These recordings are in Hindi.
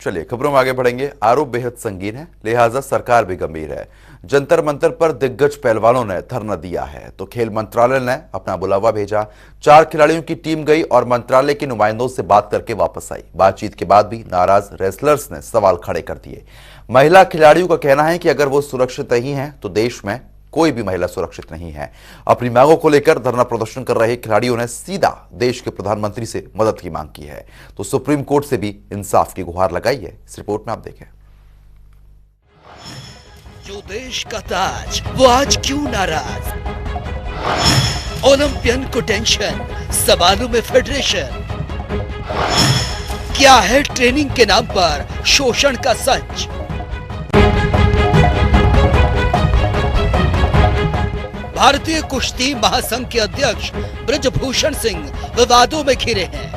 चलिए खबरों में आगे बढ़ेंगे। आरोप बेहद संगीन है, लिहाजा सरकार भी गंभीर है। जंतर मंतर पर दिग्गज पहलवानों ने धरना दिया है तो खेल मंत्रालय ने अपना बुलावा भेजा। 4 खिलाड़ियों की टीम गई और मंत्रालय के नुमाइंदों से बात करके वापस आई। बातचीत के बाद भी नाराज रेसलर्स ने सवाल खड़े कर दिए। महिला खिलाड़ियों का कहना है कि अगर वो सुरक्षित नहीं है तो देश में कोई भी महिला सुरक्षित नहीं है। अपनी मांगों को लेकर धरना प्रदर्शन कर रहे खिलाड़ियों ने सीधा देश के प्रधानमंत्री से मदद की मांग की है तो सुप्रीम कोर्ट से भी इंसाफ की गुहार लगाई है। इस रिपोर्ट में आप देखें। जो देश का ताज वो आज क्यों नाराज? ओलंपियन को टेंशन, सवालों में फेडरेशन। क्या है ट्रेनिंग के नाम पर शोषण का सच? भारतीय कुश्ती महासंघ के अध्यक्ष ब्रजभूषण सिंह विवादों में घिरे हैं।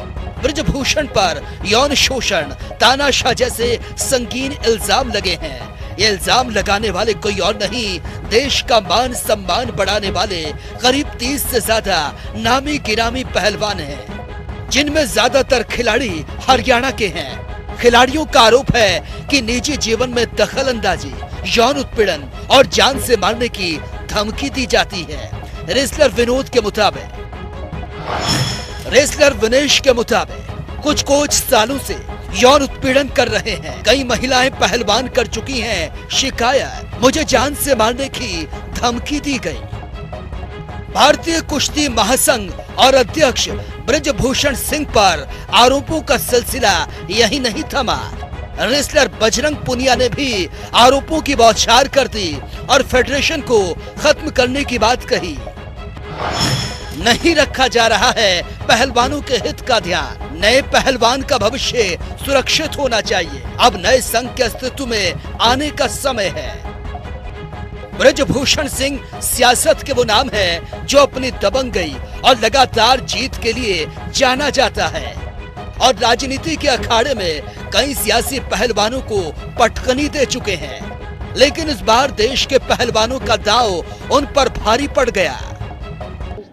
ब्रजभूषण पर यौन शोषण, तानाशाह जैसे संगीन इल्जाम लगे हैं। ये इल्जाम लगाने वाले कोई और नहीं, देश का मान सम्मान बढ़ाने वाले करीब 30 से ज्यादा नामी गिरामी पहलवान हैं, जिनमें ज्यादातर खिलाड़ी हरियाणा के हैं। खिलाड़ियों का आरोप है कि निजी जीवन में दखल अंदाजी, यौन उत्पीड़न और जान से मारने की धमकी दी जाती है। रेसलर विनोद के मुताबिक, रेसलर विनेश के मुताबिक कुछ कोच सालों से यौन उत्पीड़न कर रहे हैं। कई महिलाएं पहलवान कर चुकी हैं शिकायत, मुझे जान से मारने की धमकी दी गई। भारतीय कुश्ती महासंघ और अध्यक्ष ब्रजभूषण सिंह पर आरोपों का सिलसिला यही नहीं थमा। रेसलर बजरंग पुनिया ने भी आरोपों की बौछार कर दी और फेडरेशन को खत्म करने की बात कही। नहीं रखा जा रहा है पहलवानों के हित का ध्यान। नए पहलवान का भविष्य सुरक्षित होना चाहिए। अब नए संघ के अस्तित्व में आने का समय है। ब्रजभूषण सिंह सियासत के वो नाम है जो अपनी दबंगई और लगातार जीत के लिए जाना जाता है और राजनीति के अखाड़े में कई सियासी पहलवानों को पटकनी दे चुके हैं, लेकिन इस बार देश के पहलवानों का दांव उन पर भारी पड़ गया।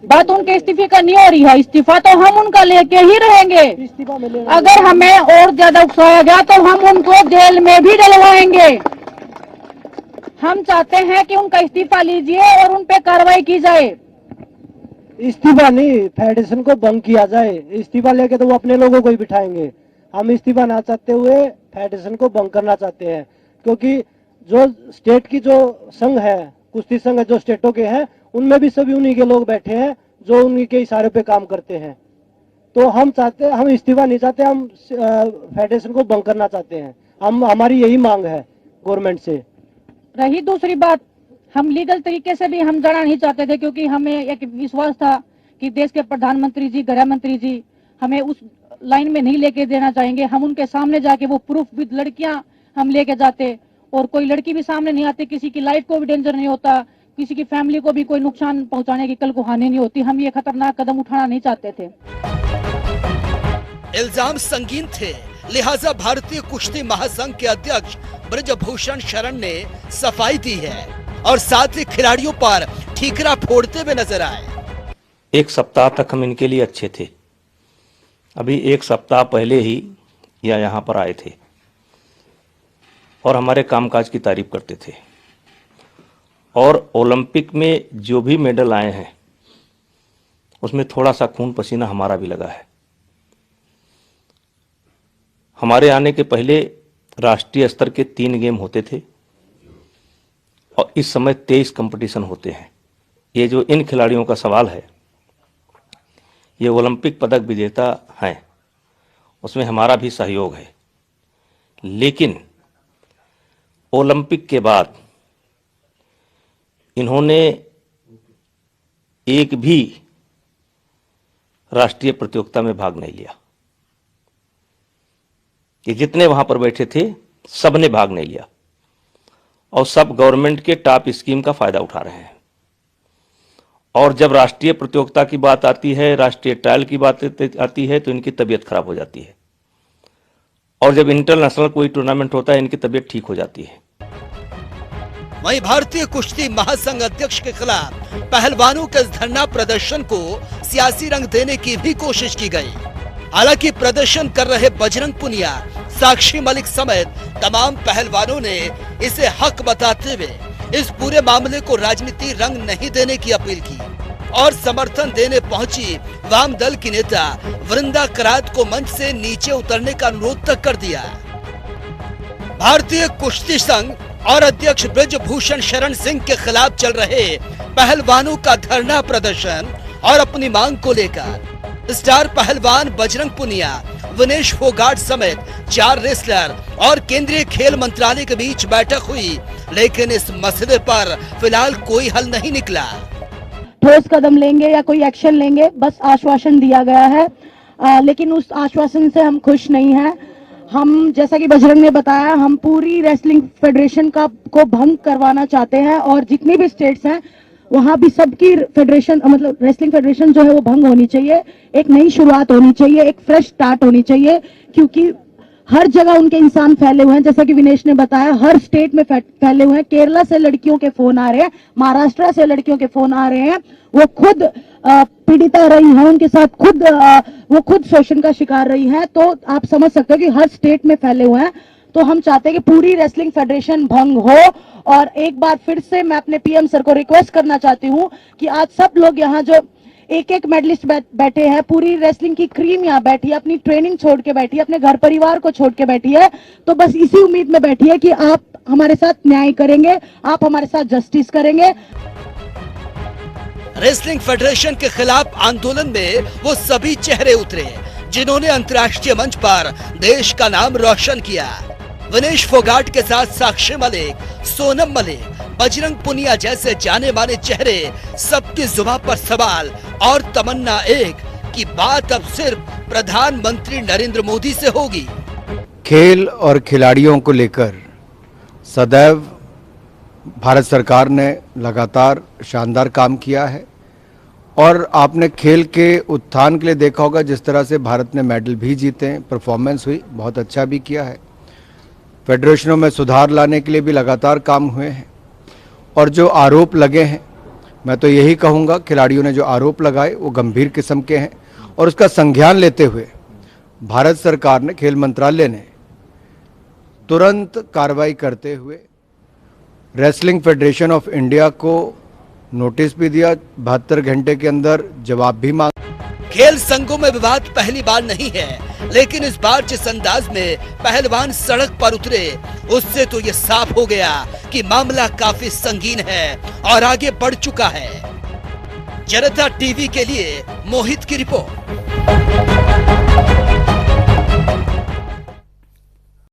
बात उनके इस्तीफे का नहीं हो रही है, इस्तीफा तो हम उनका लेके ही रहेंगे। अगर हमें और ज्यादा उकसाया गया तो हम उनको जेल में भी डलवाएंगे। हम चाहते हैं कि उनका इस्तीफा लीजिए और उन पे कार्रवाई की जाए। इस्तीफा नहीं, फेडरेशन को भंग किया जाए। इस्तीफा लेके तो वो अपने लोगों को ही बिठाएंगे। हम इस्तीफा ना चाहते हुए फेडरेशन को भंग करना चाहते हैं, क्योंकि जो स्टेट की जो संघ है, कुश्ती संघ जो स्टेटों के हैं, उनमें भी सभी उन्हीं के लोग बैठे हैं जो उन्हीं के इशारे पे काम करते हैं। तो हम इस्तीफा नहीं चाहते, हम फेडरेशन को भंग करना चाहते हैं। हमारी यही मांग है गवर्नमेंट से। रही दूसरी बात, हम लीगल तरीके से भी हम जाना नहीं चाहते थे, क्योंकि हमें एक विश्वास था कि देश के प्रधानमंत्री जी, गृह मंत्री जी हमें उस लाइन में नहीं लेके देना चाहेंगे। हम उनके सामने जाके वो प्रूफ विद लड़कियां हम लेके जाते और कोई लड़की भी सामने नहीं आती, किसी की लाइफ को भी डेंजर नहीं होता, किसी की फैमिली को भी कोई नुकसान पहुंचाने की कल को हानि नहीं होती। हम ये खतरनाक कदम उठाना नहीं चाहते थे। इल्जाम संगीन थे, लिहाजा भारतीय कुश्ती महासंघ के अध्यक्ष ब्रजभूषण शरण ने सफाई दी है और साथ ही खिलाड़ियों पर ठीकरा फोड़ते हुए नजर आए। एक सप्ताह तक हम इनके लिए अच्छे थे। अभी एक सप्ताह पहले ही यहाँ पर आए थे और हमारे कामकाज की तारीफ करते थे और ओलंपिक में जो भी मेडल आए हैं उसमें थोड़ा सा खून पसीना हमारा भी लगा है। हमारे आने के पहले राष्ट्रीय स्तर के 3 गेम होते थे और इस समय 23 कंपटीशन होते हैं। ये जो इन खिलाड़ियों का सवाल है, ये ओलंपिक पदक विजेता हैं, उसमें हमारा भी सहयोग है, लेकिन ओलंपिक के बाद इन्होंने एक भी राष्ट्रीय प्रतियोगिता में भाग नहीं लिया। ये जितने वहां पर बैठे थे सब ने भाग नहीं लिया और सब गवर्नमेंट के टॉप स्कीम का फायदा उठा रहे हैं। और जब राष्ट्रीय प्रतियोगिता की बात आती है, राष्ट्रीय ट्रायल की बात आती है तो इनकी तबीयत खराब हो जाती है और जब इंटरनेशनल कोई टूर्नामेंट होता है इनकी तबीयत ठीक हो जाती है। वहीं भारतीय कुश्ती महासंघ अध्यक्ष के खिलाफ पहलवानों के इस धरना प्रदर्शन को सियासी रंग देने की भी कोशिश की गई। हालांकि प्रदर्शन कर रहे बजरंग पुनिया साक्षी मलिक समेत तमाम पहलवानों ने इसे हक बताते हुए इस पूरे मामले को राजनीति रंग नहीं देने की अपील की और समर्थन देने पहुंची वाम दल की नेता वृंदा करात को मंच से नीचे उतरने का अनुरोध तक कर दिया। भारतीय कुश्ती संघ और अध्यक्ष ब्रजभूषण शरण सिंह के खिलाफ चल रहे पहलवानों का धरना प्रदर्शन और अपनी मांग को लेकर स्टार पहलवान बजरंग पुनिया, विनेश फोगाट समेत 4 रेसलर और केंद्रीय खेल मंत्रालय के बीच बैठक हुई, लेकिन इस मसले पर फिलहाल कोई हल नहीं निकला। ठोस कदम लेंगे या कोई एक्शन लेंगे, बस आश्वासन दिया गया है, लेकिन उस आश्वासन से हम खुश नहीं हैं। हम, जैसा कि बजरंग ने बताया, हम पूरी रेसलिंग फेडरेशन को भंग करवाना चाहते हैं और जितनी भी स्टेट्स हैं वहां भी सबकी फेडरेशन, मतलब रेसलिंग फेडरेशन जो है वो भंग होनी चाहिए। एक नई शुरुआत होनी चाहिए, एक फ्रेश स्टार्ट होनी चाहिए, क्योंकि हर जगह उनके इंसान फैले हुए हैं। जैसा कि विनेश ने बताया, हर स्टेट में फैले हुए हैं। केरला से लड़कियों के फोन आ रहे हैं, महाराष्ट्र से लड़कियों के फोन आ रहे हैं, वो खुद पीड़िता रही हैं, उनके साथ वो खुद शोषण का शिकार रही हैं। तो आप समझ सकते हो कि हर स्टेट में फैले हुए हैं। तो हम चाहते हैं कि पूरी रेसलिंग फेडरेशन भंग हो। और एक बार फिर से मैं अपने पीएम सर को रिक्वेस्ट करना चाहती हूँ कि आज सब लोग यहाँ जो एक मेडलिस्ट बैठे हैं, पूरी रेसलिंग की क्रीम यहाँ बैठी है, अपनी ट्रेनिंग छोड़ के बैठी है, अपने घर परिवार को छोड़ के बैठी है, तो बस इसी उम्मीद में बैठी है कि आप हमारे साथ न्याय करेंगे, आप हमारे साथ जस्टिस करेंगे। रेसलिंग फेडरेशन के खिलाफ आंदोलन में वो सभी चेहरे उतरे जिन्होंने अंतर्राष्ट्रीय मंच पर देश का नाम रोशन किया। विनेश फोगाट के साथ साक्षी मलिक, सोनम मलिक, बजरंग पुनिया जैसे जाने माने चेहरे, सबकी जुबान पर सवाल और तमन्ना एक कि बात अब सिर्फ प्रधानमंत्री नरेंद्र मोदी से होगी। खेल और खिलाड़ियों को लेकर सदैव भारत सरकार ने लगातार शानदार काम किया है और आपने खेल के उत्थान के लिए देखा होगा जिस तरह से भारत ने मेडल भी जीते हैं, परफॉर्मेंस हुई, बहुत अच्छा भी किया है। फेडरेशनों में सुधार लाने के लिए भी लगातार काम हुए हैं और जो आरोप लगे हैं, मैं तो यही कहूँगा, खिलाड़ियों ने जो आरोप लगाए वो गंभीर किस्म के हैं और उसका संज्ञान लेते हुए भारत सरकार ने, खेल मंत्रालय ने तुरंत कार्रवाई करते हुए रेसलिंग फेडरेशन ऑफ इंडिया को नोटिस भी दिया, 72 घंटे के अंदर जवाब भी मांगा। खेल संघों में विवाद पहली बार नहीं है, लेकिन इस बार जिस अंदाज में पहलवान सड़क पर उतरे, उससे तो ये साफ हो गया कि मामला काफी संगीन है और आगे बढ़ चुका है। जनता टीवी के लिए मोहित की रिपोर्ट।